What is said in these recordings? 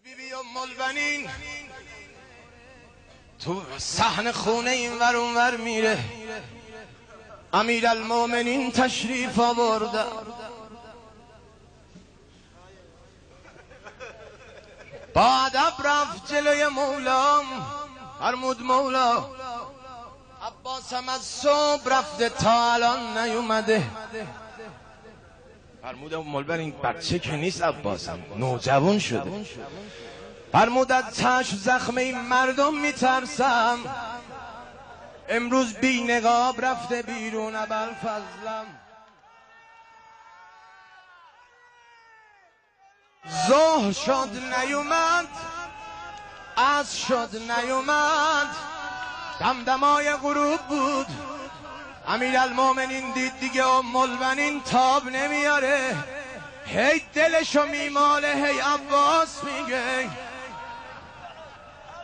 بیبی ام البنین تو صحن خونه این ور اون ور میره، امیرالمومنین تشریف آورده. با ادب رفت جلوی مولام، فرمود مولا عباسم از صبح رفته تا الان نیومده. فرمود ام البنین بچه که نیست، عباسم نوجوان شده. فرمود از چشم زخم این مردم میترسم، امروز بی نقاب رفته بیرون ابوالفضلم. ظهر شد نیومد، عصر شد نیومد، دمدمای غروب بود. امیرالمومنین دید دیگه ام البنین تاب نمیاره، هی دلشو میماله، هی عباس میگه.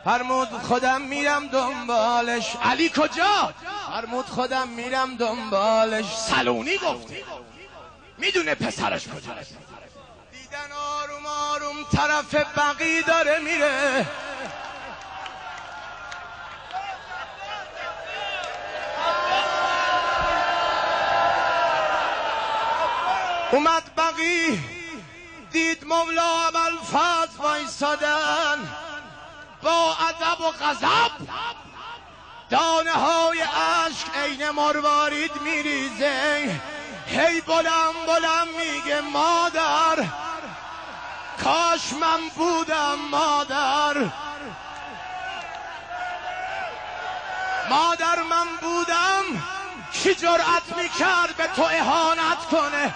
فرمود خودم میرم دنبالش. علی کجا؟ فرمود خودم میرم دنبالش. سلونی گفتی میدونه پسرش کجاست. دیدن آروم آروم طرف بقی داره میره. اومد بقی، دید مولا ابوالفضل وایسادن با ادب و غضب، دانه های اشک عین مروارید میریزه. هی بلند بلند میگه مادر کاش من بودم، مادر من بودم، کی جرأت میکرد به تو اهانت کنه؟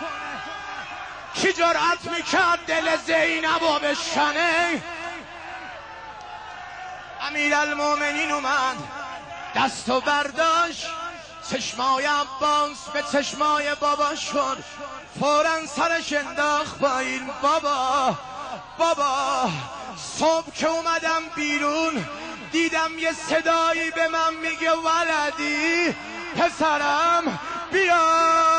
کی جرأت میکرد دل زینبو بشکنه؟ امیرالمومنین اومد دستو برداشت، چشمای عباس به چشمای بابا شد، فوراً سرش انداخت پایین. بابا صبح که اومدم بیرون دیدم یه صدایی به من میگه ولدی، پسرم بیا.